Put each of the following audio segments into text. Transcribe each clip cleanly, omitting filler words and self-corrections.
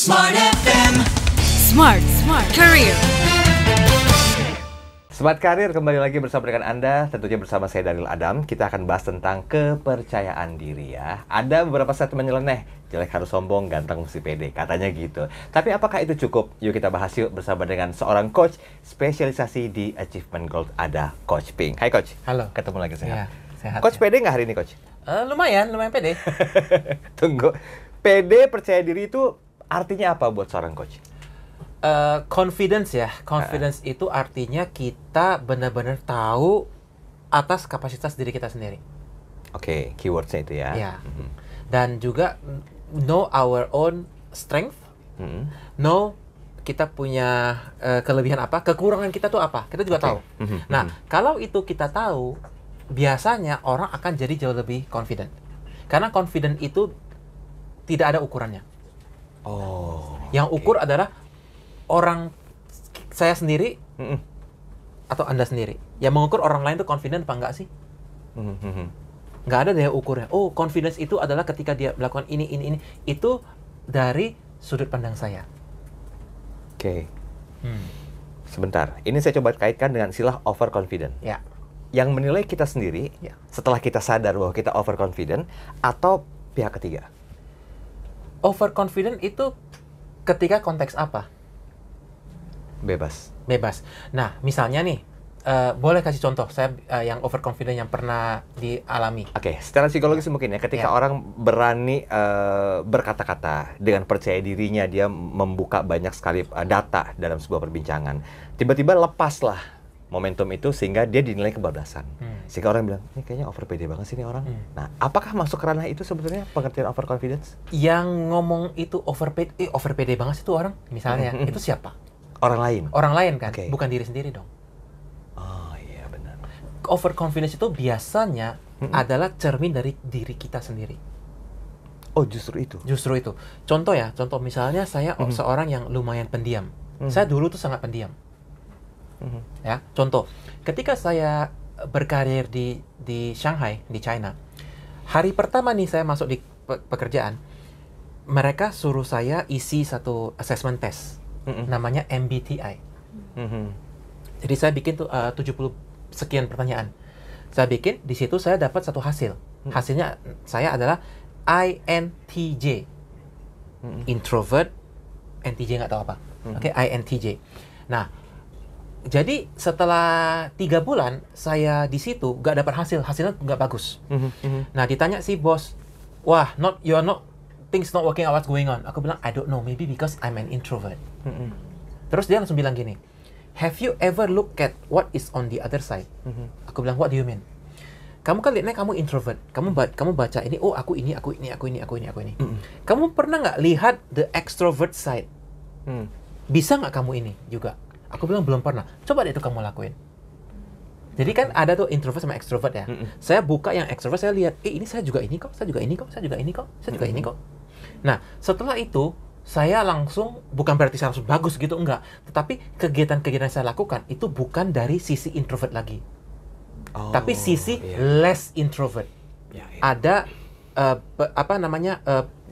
Smart FM. Smart Career. Smart Career kembali lagi bersama dengan Anda, tentunya bersama saya Daniel Adam. Kita akan bahas tentang kepercayaan diri ya. Ada beberapa statement nyeleneh, jelek harus sombong, ganteng mesti pede, katanya gitu. Tapi apakah itu cukup? Yuk kita bahas yuk bersama dengan seorang coach spesialisasi di Achievement Gold, ada Coach Pink. Hai Coach. Halo. Ketemu lagi sehat. Iya, sehat. Coach pede nggak hari ini Coach? Lumayan pede. Tunggu, pede percaya diri itu artinya apa buat seorang coach? Confidence ya. Confidence itu artinya kita benar-benar tahu atas kapasitas diri kita sendiri. Oke, keywordsnya itu ya. Ya. Dan juga know our own strength. Know kita punya kelebihan apa, kekurangan kita tuh apa. Kita juga tahu. Nah, kalau itu kita tahu, biasanya orang akan jadi jauh lebih confident. Karena confident itu tidak ada ukurannya. Yang ukur adalah orang saya sendiri atau Anda sendiri. Yang mengukur orang lain itu confident apa enggak sih? Nggak ada daya ukurnya. Oh, confidence itu adalah ketika dia melakukan ini. Itu dari sudut pandang saya. Oke. Sebentar, ini saya coba kaitkan dengan istilah overconfident. Ya. Yang menilai kita sendiri, setelah kita sadar bahwa kita overconfident, atau pihak ketiga? Overconfident itu ketika konteks apa? Bebas. Nah, misalnya nih, boleh kasih contoh saya yang overconfident yang pernah dialami. Oke, secara psikologis mungkin ya, ketika orang berani berkata-kata dengan percaya dirinya, dia membuka banyak sekali data dalam sebuah perbincangan. Tiba-tiba lepaslah momentum itu sehingga dia dinilai kebablasan. Sehingga orang bilang, ini kayaknya over pede banget sih ini orang. Nah, apakah masuk ke ranah itu sebetulnya pengertian overconfidence? Yang ngomong itu over pede banget sih itu orang, misalnya, itu siapa? Orang lain? Orang lain kan, Okay. bukan diri sendiri dong. Oh iya benar. Overconfidence itu biasanya adalah cermin dari diri kita sendiri. Oh justru itu? Justru itu. Contoh misalnya saya seorang yang lumayan pendiam. Saya dulu tuh sangat pendiam. Ya, contoh, ketika saya berkarir di Shanghai, di China, hari pertama nih saya masuk di pekerjaan, mereka suruh saya isi satu assessment test, namanya MBTI. Jadi saya bikin tuh 70 sekian pertanyaan. Saya bikin, di situ saya dapat satu hasil. Hasilnya saya adalah INTJ. Introvert, NTJ nggak tahu apa. Oke, INTJ. Nah, jadi setelah 3 bulan saya di situ nggak dapat hasilnya nggak bagus. Nah, ditanya si bos, wah, things not working out, what's going on? Aku bilang, I don't know, maybe because I'm an introvert. Terus dia langsung bilang gini, have you ever look at what is on the other side? Aku bilang, what do you mean? Kamu kan lihatnya kamu introvert, kamu baca ini, oh aku ini. Kamu pernah nggak lihat the extrovert side? Bisa nggak kamu ini juga? Aku bilang belum pernah. Coba deh itu kamu lakuin. Jadi kan ada tuh introvert sama extrovert ya. Saya buka yang extrovert, saya lihat, ini saya juga ini kok. Nah, setelah itu saya langsung, bukan berarti saya langsung bagus gitu, enggak. Tetapi kegiatan-kegiatan yang saya lakukan itu bukan dari sisi introvert lagi. Tapi sisi less introvert. Ada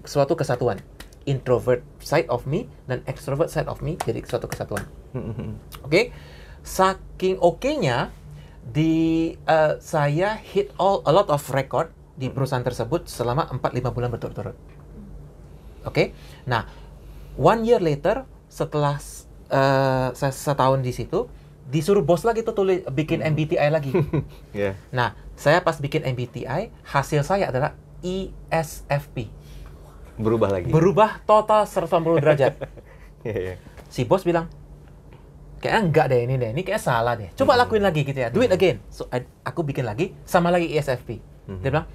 suatu kesatuan. Introvert side of me dan extrovert side of me jadi suatu kesatuan. Oke. Saking oke-nya saya hit a lot of record di perusahaan tersebut selama 4-5 bulan berturut-turut. Oke. Nah, 1 year later setelah saya setahun di situ, disuruh bos lagi tuh bikin MBTI lagi. Nah, saya pas bikin MBTI, hasil saya adalah ESFP. Berubah lagi? Berubah total 180 derajat. Si bos bilang, kayaknya enggak deh ini kayaknya salah deh. Coba lakuin lagi gitu ya, do it again. So, aku bikin lagi, sama lagi ESFP. Dia bilang,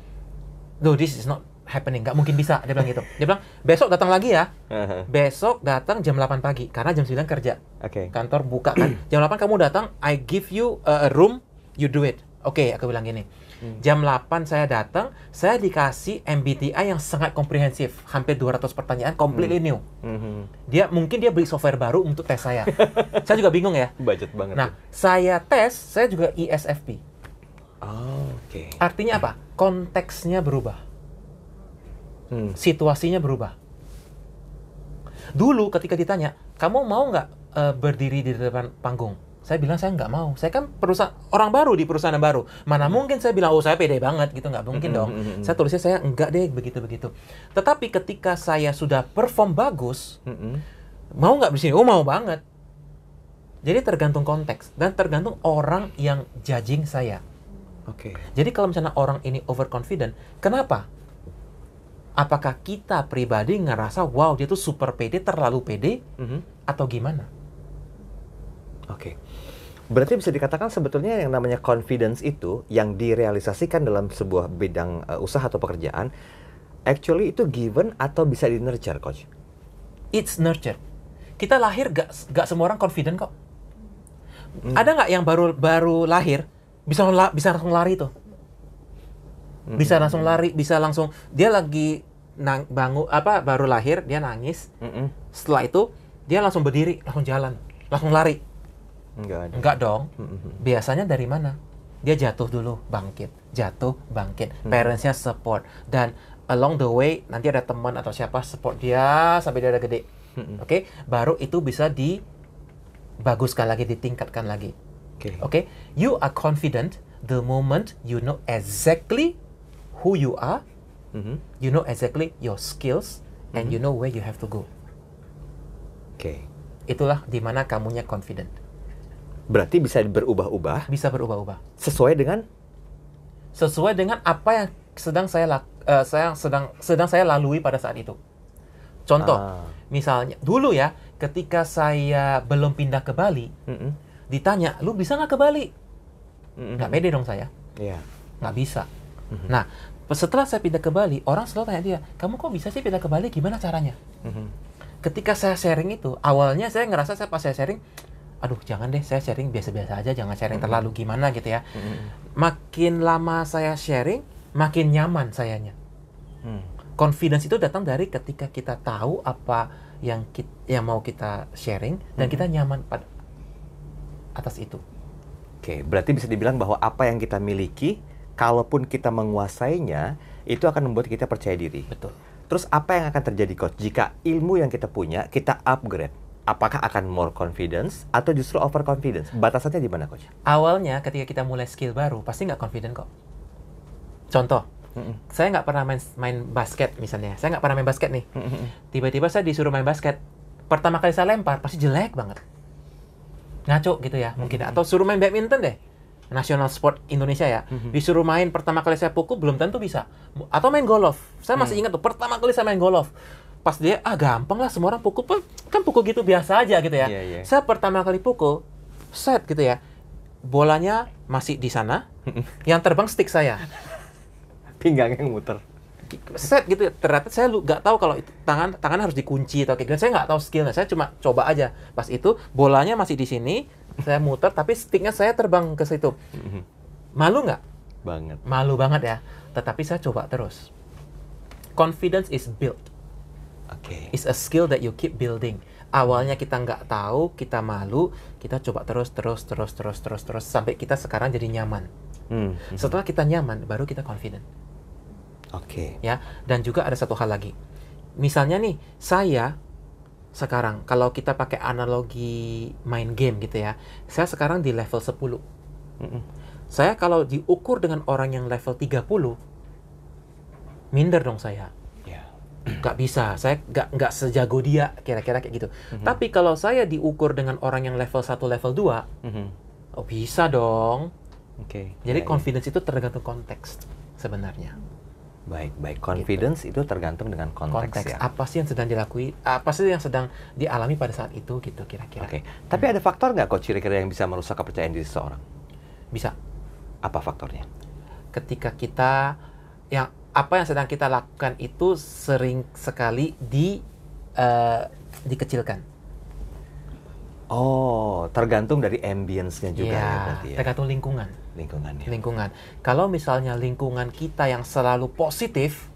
no, this is not happening, nggak mungkin bisa. Dia bilang gitu. Dia bilang, besok datang lagi ya. Besok datang jam 8 pagi, karena jam 9 kerja. Kantor buka kan. Jam 8 kamu datang, I give you a room, you do it. Oke, aku bilang gini. Jam 8 saya datang, saya dikasih MBTI yang sangat komprehensif, hampir 200 pertanyaan, completely new. Mungkin dia beli software baru untuk tes saya. Saya juga bingung ya. Budget banget. Nah, saya tes, saya juga ESFP. Artinya apa? Konteksnya berubah. Situasinya berubah. Dulu ketika ditanya, kamu mau nggak berdiri di depan panggung? Saya bilang saya nggak mau. Saya kan orang baru di perusahaan yang baru. Mana mungkin saya bilang, oh saya pede banget gitu, nggak mungkin dong. Saya tulisnya saya enggak deh begitu-begitu. Tetapi ketika saya sudah perform bagus, mau nggak di sini? Oh mau banget. Jadi tergantung konteks dan tergantung orang yang judging saya. Oke. Jadi kalau misalnya orang ini overconfident, kenapa? Apakah kita pribadi ngerasa wow dia tuh super pede, terlalu pede, atau gimana? Oke. Berarti bisa dikatakan sebetulnya yang namanya confidence itu yang direalisasikan dalam sebuah bidang usaha atau pekerjaan, actually itu given atau bisa di nurture, Coach? It's nurture. Kita lahir gak semua orang confident kok. Ada nggak yang baru lahir bisa langsung lari tuh? Bisa langsung lari, bisa langsung dia lagi baru lahir dia nangis. Setelah itu dia langsung berdiri, langsung jalan, langsung lari. Enggak dong. Biasanya dari mana? Dia jatuh dulu, bangkit. Jatuh, bangkit. Parents-nya support. Dan along the way, nanti ada teman atau siapa support dia sampai dia udah gede. Oke? Baru itu bisa dibaguskan lagi, ditingkatkan lagi. Oke? You are confident the moment you know exactly who you are, you know exactly your skills, and you know where you have to go. Itulah dimana kamunya confident. Berarti bisa berubah-ubah. Bisa berubah-ubah. Sesuai dengan apa yang sedang saya lalui pada saat itu. Contoh, misalnya dulu ya, ketika saya belum pindah ke Bali, ditanya, lu bisa nggak ke Bali? Nggak pede dong saya. Nggak bisa. Nah, setelah saya pindah ke Bali, orang selalu tanya dia, kamu kok bisa sih pindah ke Bali? Gimana caranya? Ketika saya sharing itu, awalnya saya ngerasa pas saya sharing, aduh jangan deh saya sharing biasa-biasa aja, jangan sharing terlalu gimana gitu ya. Makin lama saya sharing, makin nyaman sayanya. Confidence itu datang dari ketika kita tahu apa yang mau kita sharing dan kita nyaman pada atas itu. Berarti bisa dibilang bahwa apa yang kita miliki, kalaupun kita menguasainya, itu akan membuat kita percaya diri. Betul. Terus apa yang akan terjadi, Coach, jika ilmu yang kita punya kita upgrade? Apakah akan more confidence atau justru overconfidence? Batasannya di mana, Coach? Awalnya ketika kita mulai skill baru, pasti nggak confident kok. Contoh, saya nggak pernah main basket misalnya. Saya nggak pernah main basket nih. Tiba-tiba saya disuruh main basket. Pertama kali saya lempar, pasti jelek banget. Ngaco gitu ya, mungkin. Atau suruh main badminton deh. National Sport Indonesia ya. Disuruh main, pertama kali saya pukul, belum tentu bisa. Atau main golf. Saya masih ingat tuh, pertama kali saya main golf. Pas dia, gampang lah, semua orang pukul, kan pukul gitu biasa aja gitu ya. Saya pertama kali pukul, set gitu ya, bolanya masih di sana, yang terbang stick saya. Pinggang yang muter. Set gitu ya, ternyata saya nggak tahu kalau itu tangan harus dikunci atau kayak gitu. Saya nggak tahu skillnya, saya cuma coba aja. Pas itu, bolanya masih di sini, saya muter, tapi sticknya saya terbang ke situ. Malu nggak? Banget. Malu banget ya, tetapi saya coba terus. Confidence is built. It's a skill that you keep building. Awalnya kita nggak tahu, kita malu, kita coba terus sampai kita sekarang jadi nyaman. Setelah kita nyaman, baru kita confident. Ya, dan juga ada satu hal lagi. Misalnya nih, saya sekarang kalau kita pakai analogi main game gitu ya, saya sekarang di level 10. Saya kalau diukur dengan orang yang level 30, minder dong saya. Nggak bisa, saya nggak sejago dia, kira-kira kayak gitu. Tapi kalau saya diukur dengan orang yang level 1, level 2, oh bisa dong. Jadi confidence itu tergantung konteks sebenarnya. Baik. Confidence itu tergantung dengan konteks ya. Apa sih yang sedang dilakui, apa sih yang sedang dialami pada saat itu gitu kira-kira. Tapi ada faktor nggak, Coach, kira-kira yang bisa merusak kepercayaan diri seseorang? Bisa. Apa faktornya? Ketika kita apa yang sedang kita lakukan itu sering sekali dikecilkan. Oh, tergantung dari ambience-nya juga ya berarti ya. Tergantung lingkungan. Lingkungan. Kalau misalnya lingkungan kita yang selalu positif,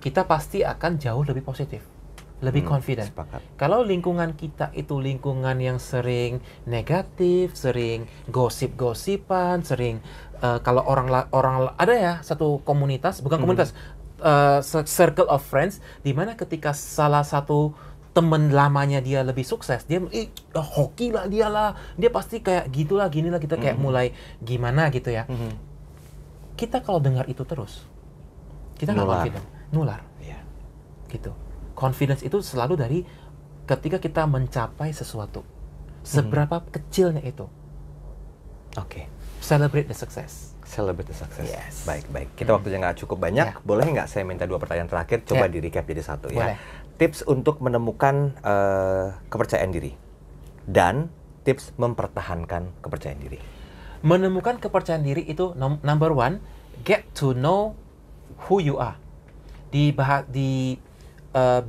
kita pasti akan jauh lebih positif, lebih confident. Kalau lingkungan kita itu lingkungan yang sering negatif, sering gosip-gosipan, sering kalau orang ada ya satu komunitas, bukan komunitas, circle of friends, di mana ketika salah satu teman lamanya dia lebih sukses, dia hoki lah dia pasti kayak gitulah, ginilah, kita kayak mulai gimana gitu ya. Kita kalau dengar itu terus, kita nggak confident, nular. Gitu. Confidence itu selalu dari ketika kita mencapai sesuatu, seberapa kecilnya itu. Celebrate the success. Celebrate the success. Yes. Baik. Kita waktunya nggak cukup banyak. Boleh nggak saya minta 2 pertanyaan terakhir? Coba di recap jadi satu ya. Tips untuk menemukan kepercayaan diri dan tips mempertahankan kepercayaan diri. Menemukan kepercayaan diri itu number one, get to know who you are. Di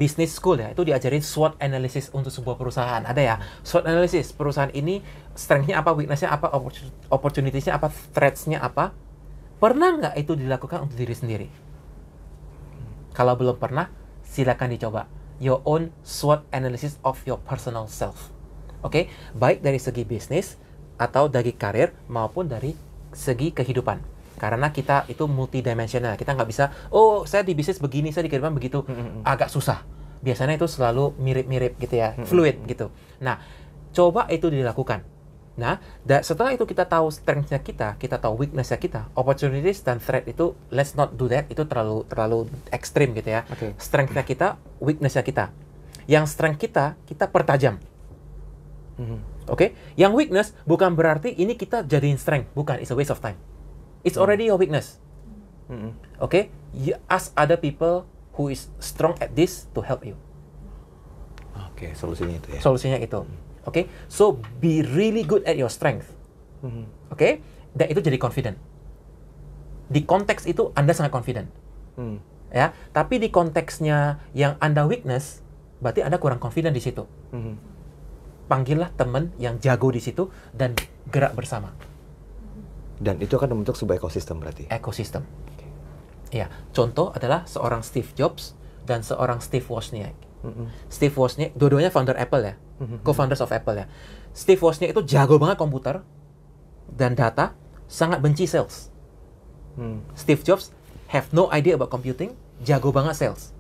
business school ya, itu diajarin SWOT analysis untuk sebuah perusahaan. Ada ya, SWOT analysis. Perusahaan ini strength-nya apa, weakness-nya apa, opportunities-nya apa, threats-nya apa. Pernah nggak itu dilakukan untuk diri sendiri? Kalau belum pernah, silakan dicoba. Your own SWOT analysis of your personal self. Oke? Baik dari segi bisnis, atau dari karir, maupun dari segi kehidupan. Karena kita itu multidimensional, kita nggak bisa, oh saya di bisnis begini, saya di kehidupan begitu, agak susah. Biasanya itu selalu mirip-mirip gitu ya, fluid gitu. Nah, coba itu dilakukan. Nah, setelah itu kita tahu strength-nya kita tahu weakness-nya kita, opportunities dan threat itu, let's not do that, itu terlalu ekstrim gitu ya. Strength-nya kita, weakness-nya kita. Yang strength kita pertajam. Yang weakness bukan berarti ini kita jadiin strength, bukan, it's a waste of time. It's already your weakness. You ask other people who is strong at this to help you. Solusinya itu ya. Solusinya itu. So be really good at your strength. Dan itu jadi confident. Di konteks itu Anda sangat confident. Ya, tapi di konteksnya yang Anda weakness, berarti Anda kurang confident di situ. Panggillah teman yang jago di situ dan gerak bersama. Dan itu akan membentuk sebuah ekosistem berarti? Ekosistem. Ya, contoh adalah seorang Steve Jobs dan seorang Steve Wozniak. Steve Wozniak, dua-duanya founder Apple ya, co-founders of Apple ya. Steve Wozniak itu jago banget komputer dan data, sangat benci sales. Steve Jobs have no idea about computing, jago banget sales.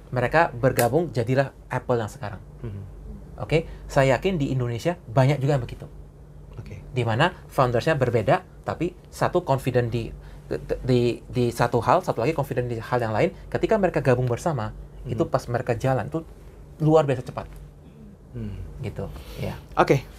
Mereka bergabung, jadilah Apple yang sekarang. Saya yakin di Indonesia banyak juga yang begitu. Di mana foundersnya berbeda, tapi satu confident di satu hal, satu lagi confident di hal yang lain. Ketika mereka gabung bersama, itu pas mereka jalan itu luar biasa cepat. Gitu, ya.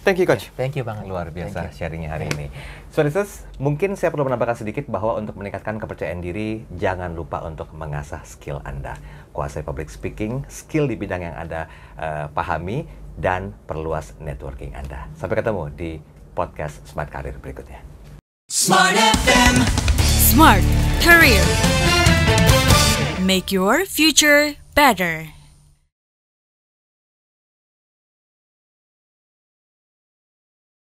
Thank you Coach. Thank you banget. Luar biasa sharingnya hari ini. So listeners, mungkin saya perlu menambahkan sedikit bahwa untuk meningkatkan kepercayaan diri, jangan lupa untuk mengasah skill Anda. Kuasai public speaking, skill di bidang yang Anda pahami, dan perluas networking Anda. Sampai ketemu di podcast Smart Career berikutnya. Smart FM. Smart Career. Make your future better.